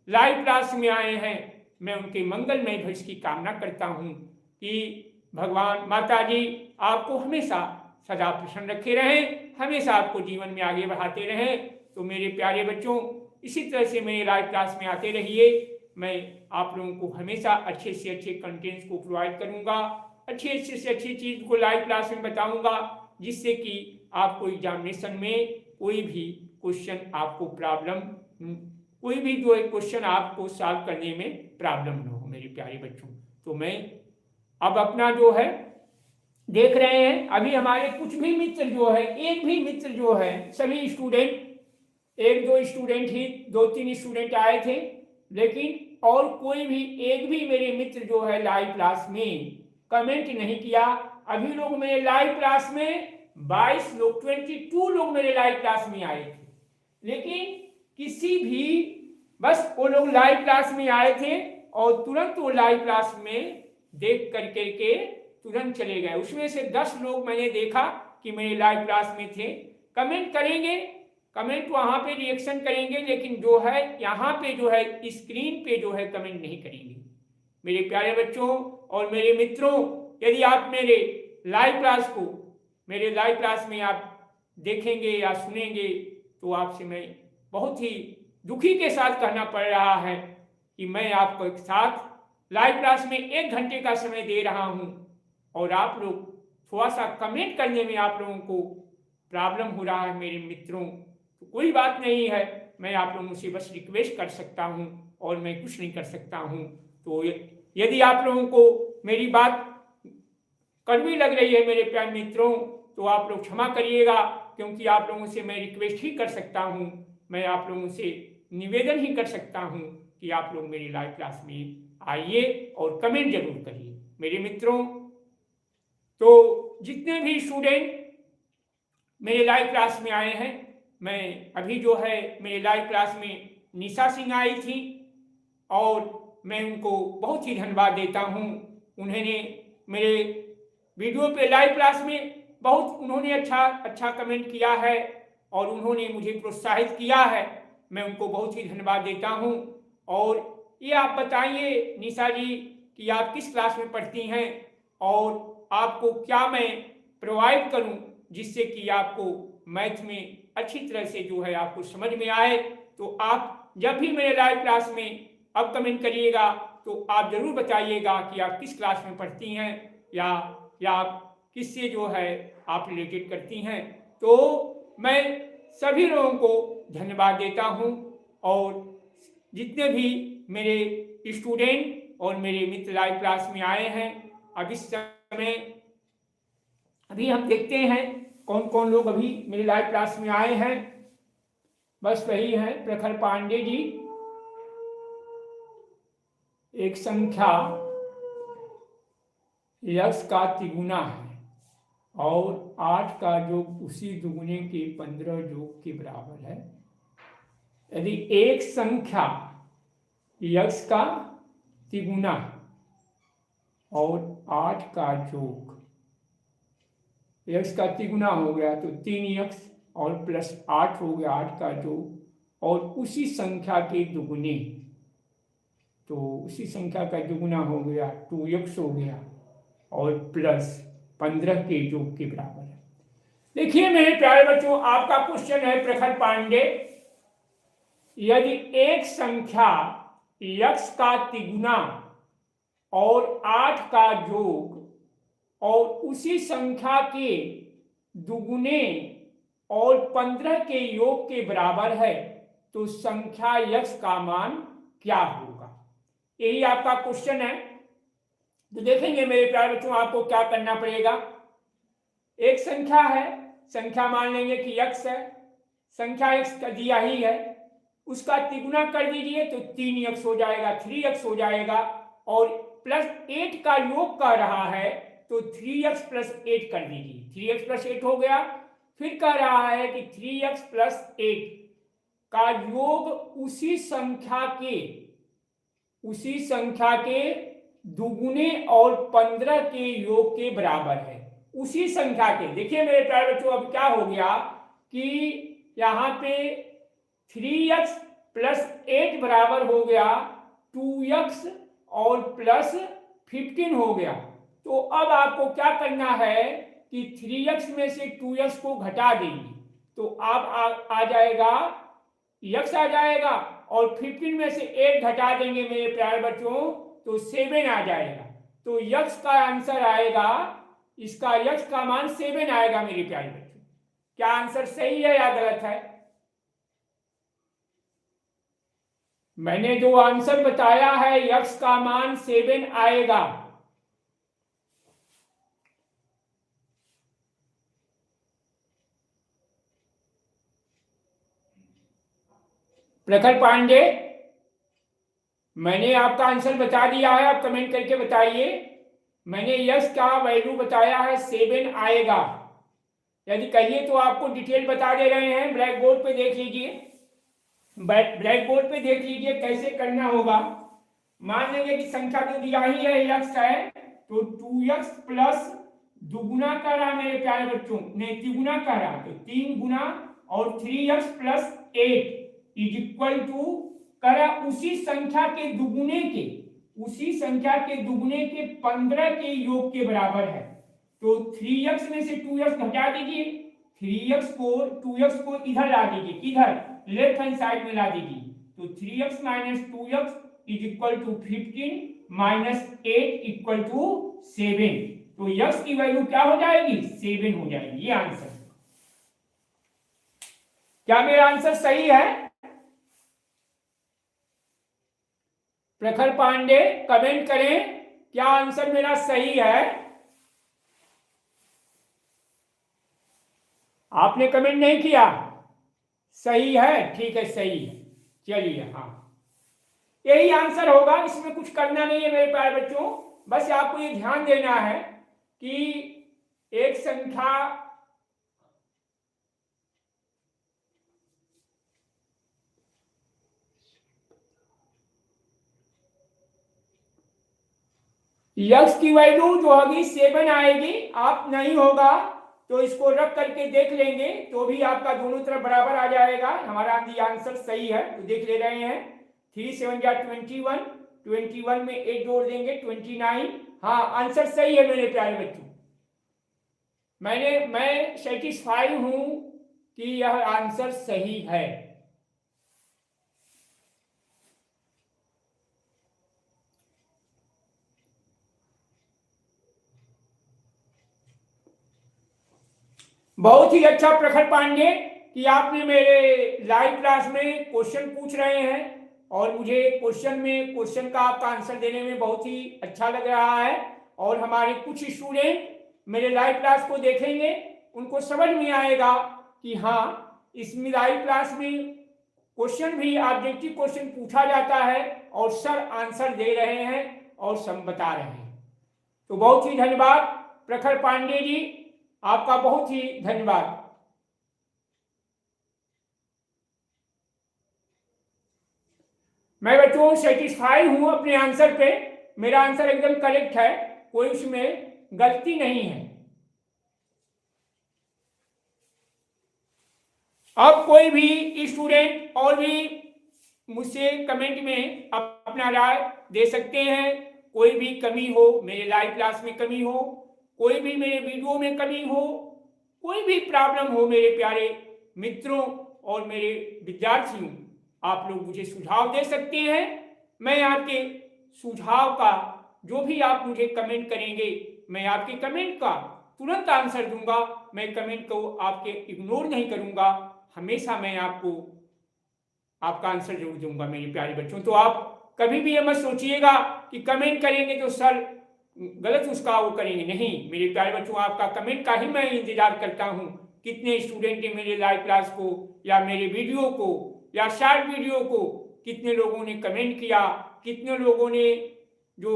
[SPEAKER 1] लाइव क्लास में आए हैं, मैं उनके मंगलमय भविष्य की कामना करता हूँ कि भगवान माता जी आपको हमेशा सदा प्रसन्न रखे रहें, हमेशा आपको जीवन में आगे बढ़ाते रहें। तो मेरे प्यारे बच्चों, इसी तरह से मेरे लाइव क्लास में आते रहिए। मैं आप लोगों को हमेशा अच्छे से अच्छे कंटेंट्स को प्रोवाइड करूँगा, अच्छी से अच्छी चीज़ को लाइव क्लास में बताऊँगा, जिससे कि आपको एग्जामिनेशन में कोई भी क्वेश्चन आपको प्रॉब्लम, कोई भी जो एक क्वेश्चन आपको सॉल्व करने में प्रॉब्लम न हो मेरे प्यारे बच्चों। तो मैं अब अपना जो है देख रहे हैं, अभी हमारे कुछ भी मित्र जो है, एक भी मित्र जो है, सभी स्टूडेंट, 1-2 स्टूडेंट ही, 2-3 स्टूडेंट आए थे, लेकिन और कोई भी एक भी मेरे मित्र जो है लाइव क्लास में कमेंट नहीं किया। अभी लोग मेरे लाइव क्लास में 22 लोग, 22 लोग मेरे लाइव क्लास में आए थे, लेकिन किसी भी, बस वो लोग लाइव क्लास में आए थे और तुरंत वो लाइव क्लास में देख करके तुरंत चले गए। उसमें से 10 लोग मैंने देखा कि मेरे लाइव क्लास में थे, कमेंट करेंगे, कमेंट वहाँ पे रिएक्शन करेंगे, लेकिन जो है यहाँ पे जो है स्क्रीन पे जो है कमेंट नहीं करेंगे मेरे प्यारे बच्चों और मेरे मित्रों। यदि आप मेरे लाइव क्लास को मेरे लाइव क्लास में आप देखेंगे या सुनेंगे तो आपसे मैं बहुत ही दुखी के साथ कहना पड़ रहा है कि मैं आपको एक साथ लाइव क्लास में 1 घंटे का समय दे रहा हूं और आप लोग थोड़ा सा कमेंट करने में आप लोगों को प्रॉब्लम हो रहा है मेरे मित्रों। तो कोई बात नहीं है, मैं आप लोगों से बस रिक्वेस्ट कर सकता हूं और मैं कुछ नहीं कर सकता हूं। तो यदि आप लोगों को मेरी बात कड़वी लग रही है मेरे प्यारे मित्रों, तो आप लोग क्षमा करिएगा, क्योंकि आप लोगों से मैं रिक्वेस्ट ही कर सकता हूं, मैं आप लोगों से निवेदन ही कर सकता हूं कि आप लोग मेरी लाइव क्लास में आइए और कमेंट जरूर करिए मेरे मित्रों। तो जितने भी स्टूडेंट मेरे लाइव क्लास में आए हैं, मैं अभी जो है मेरे लाइव क्लास में निशा सिंह आई थी और मैं उनको बहुत ही धन्यवाद देता हूँ। उन्होंने मेरे वीडियो पे लाइव क्लास में बहुत उन्होंने अच्छा कमेंट किया है और उन्होंने मुझे प्रोत्साहित किया है, मैं उनको बहुत ही धन्यवाद देता हूँ। और ये आप बताइए निशा जी कि आप किस क्लास में पढ़ती हैं और आपको क्या मैं प्रोवाइड करूं जिससे कि आपको मैथ में अच्छी तरह से जो है आपको समझ में आए। तो आप जब भी मेरे लाइव क्लास में अब कमेंट करिएगा तो आप जरूर बताइएगा कि आप किस क्लास में पढ़ती हैं या आप किससे जो है आप रिलेटेड करती हैं। तो मैं सभी लोगों को धन्यवाद देता हूं और जितने भी मेरे स्टूडेंट और मेरे मित्र लाइव क्लास में आए हैं, अब इस समय अभी हम देखते हैं कौन कौन लोग अभी मेरे लाइव क्लास में आए हैं। बस वही है प्रखर पांडे जी, एक संख्या यक्स का तिगुना है और 8 का योग उसी दुगुने के 15 योग के बराबर है। यदि एक संख्या यक्स का तिगुना और 8 का योग, यक्स का तिगुना हो गया तो 3 यक्स और प्लस 8 हो गया 8 का योग, और उसी संख्या के दुगुने, तो उसी संख्या का दुगुना हो गया 2 यक्स हो गया और प्लस 15 के योग के बराबर है। देखिए मेरे प्यारे बच्चों, आपका क्वेश्चन है प्रखर पांडे, यदि एक संख्या यक्स का तिगुना और 8 का योग और उसी संख्या के दुगुने और 15 के योग के बराबर है तो संख्या यक्स का मान क्या होगा? यही आपका क्वेश्चन है। तो देखेंगे मेरे प्यारे बच्चों आपको क्या करना पड़ेगा। एक संख्या है, संख्या मान लेंगे कि यक्स है, संख्या यक्स का दिया ही है, उसका तिगुना कर दीजिए तो 3 यक्स हो जाएगा, 3 यक्स हो जाएगा, और प्लस 8 का योग कर रहा है तो 3x प्लस 8 कर दीजिए, 3x प्लस 8 हो गया। फिर कह रहा है कि 3x प्लस 8 का योग उसी संख्या के दुगुने और 15 के योग के बराबर है। उसी संख्या के, देखिए मेरे प्यारे बच्चों अब क्या हो गया कि यहाँ पे 3x प्लस 8 बराबर हो गया 2x और प्लस 15 हो गया। तो अब आपको क्या करना है कि 3x में से 2x को घटा देंगे तो अब आ जाएगा x आ जाएगा, और 15 में से 8 घटा देंगे मेरे प्यारे बच्चों तो 7 आ जाएगा। तो x का आंसर आएगा, इसका x का मान 7 आएगा मेरे प्यारे बच्चों। क्या आंसर सही है या गलत है? मैंने जो आंसर बताया है x का मान 7 आएगा। प्रखर पांडे, मैंने आपका आंसर बता दिया है, आप कमेंट करके बताइए। मैंने यस का वैल्यू बताया है 7 आएगा। यदि कहिए तो आपको डिटेल बता दे रहे हैं, ब्लैक बोर्ड पे देख लीजिए, ब्लैक बोर्ड पे देख लीजिए कैसे करना होगा। मान लेंगे कि संख्या तो दिया ही है यक्स है, तो 2x प्लस दुगुना कर रहा मेरे प्यारे बच्चों, नहीं तिगुना कर रहा, तो 3 गुना और 3x plus 8 is equal to करा उसी संख्या के दुगुने के 15 के योग के बराबर है। तो 3x में से 2x घटा दीजिए, 2x को इधर ला दीजिए, किधर, लेफ्ट हैंड साइड में ला दीजिए। तो 3x minus 2x is equal to 15 minus 8 equal to 7। तो x की वैल्यू क्या हो जाएगी, 7 हो जाएगी। ये आंसर। क्या मेरा आंसर सही है? प्रखर पांडे कमेंट करें, क्या आंसर मेरा सही है? आपने कमेंट नहीं किया? सही है, ठीक है, सही है। चलिए, हाँ, यही आंसर होगा, इसमें कुछ करना नहीं है मेरे प्यारे बच्चों। बस आपको ये ध्यान देना है कि एक संख्या यक्स की वैल्यू जो होगी 7 आएगी। आप नहीं होगा तो इसको रख करके देख लेंगे, तो भी आपका दोनों तरफ बराबर आ जाएगा। हमारा आंसर सही है, तो देख ले रहे हैं। 3 7 जा 21, 21 में 8 जोड़ देंगे 29। हाँ, आंसर सही है मेरे प्यारे बच्चों। मैं सेटिस्फाई हूं कि यह आंसर सही है। बहुत ही अच्छा प्रखर पांडे कि आपने मेरे लाइव क्लास में क्वेश्चन पूछ रहे हैं, और मुझे क्वेश्चन का आपका आंसर देने में बहुत ही अच्छा लग रहा है। और हमारे कुछ स्टूडेंट मेरे लाइव क्लास को देखेंगे, उनको समझ में आएगा कि हाँ, इस लाइव क्लास में क्वेश्चन भी ऑब्जेक्टिव क्वेश्चन पूछा जाता है और सर आंसर दे रहे हैं और सब बता रहे हैं। तो बहुत ही धन्यवाद प्रखर पांडे जी, आपका बहुत ही धन्यवाद। मैं बच्चों सेटिस्फाई हूं अपने आंसर पे। मेरा आंसर एकदम करेक्ट है, कोई उसमें गलती नहीं है। अब कोई भी स्टूडेंट और भी मुझसे कमेंट में अपना राय दे सकते हैं। कोई भी कमी हो, मेरे लाइव क्लास में कमी हो, कोई भी मेरे वीडियो में कमी हो, कोई भी प्रॉब्लम हो मेरे प्यारे मित्रों और मेरे विद्यार्थियों, आप लोग मुझे सुझाव दे सकते हैं। मैं आपके सुझाव का, जो भी आप मुझे कमेंट करेंगे, मैं आपके कमेंट का तुरंत आंसर दूंगा। मैं कमेंट को आपके इग्नोर नहीं करूंगा, हमेशा मैं आपको आपका आंसर जरूर दूंगा मेरे प्यारे बच्चों। तो आप कभी भी ये मत सोचिएगा कि कमेंट करेंगे तो सर गलत उसका वो करेंगे, नहीं मेरे प्यारे बच्चों, आपका कमेंट का ही मैं इंतजार करता हूँ। कितने स्टूडेंट ने मेरे लाइव क्लास को या मेरे वीडियो को या शॉर्ट वीडियो को, कितने लोगों ने कमेंट किया, कितने लोगों ने जो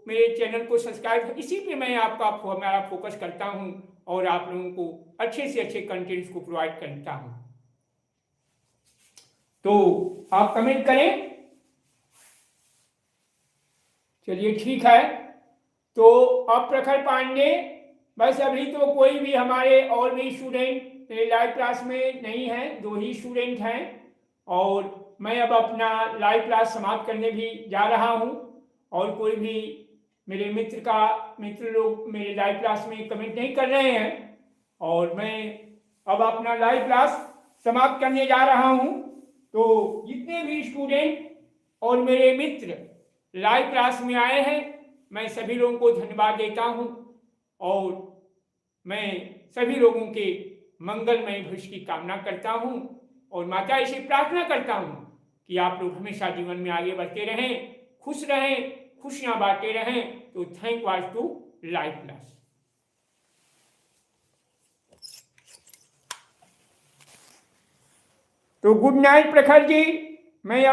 [SPEAKER 1] मेरे चैनल को सब्सक्राइब, इसी पे मैं मेरा फोकस करता हूँ और आप लोगों को अच्छे से अच्छे कंटेंट्स को प्रोवाइड करता हूँ। तो आप कमेंट करें। चलिए, ठीक है। तो अब प्रखर पांडे, बस अभी तो कोई भी हमारे और भी स्टूडेंट मेरे लाइव क्लास में नहीं हैं, 2 ही स्टूडेंट हैं, और मैं अब अपना लाइव क्लास समाप्त करने भी जा रहा हूं। और कोई भी मेरे मित्र लोग मेरे लाइव क्लास में कमेंट नहीं कर रहे हैं, और मैं अब अपना लाइव क्लास समाप्त करने जा रहा हूं। तो जितने भी स्टूडेंट और मेरे मित्र लाइव क्लास में आए हैं, मैं सभी लोगों को धन्यवाद देता हूं, और मैं सभी लोगों के मंगलमय भविष्य की कामना करता हूं, और माता से प्रार्थना करता हूं कि आप लोग हमेशा जीवन में आगे बढ़ते रहें, खुश रहें, खुशियां बांटते रहें। तो thank was to live class. तो गुड नाइट प्रखर जी। मैं अब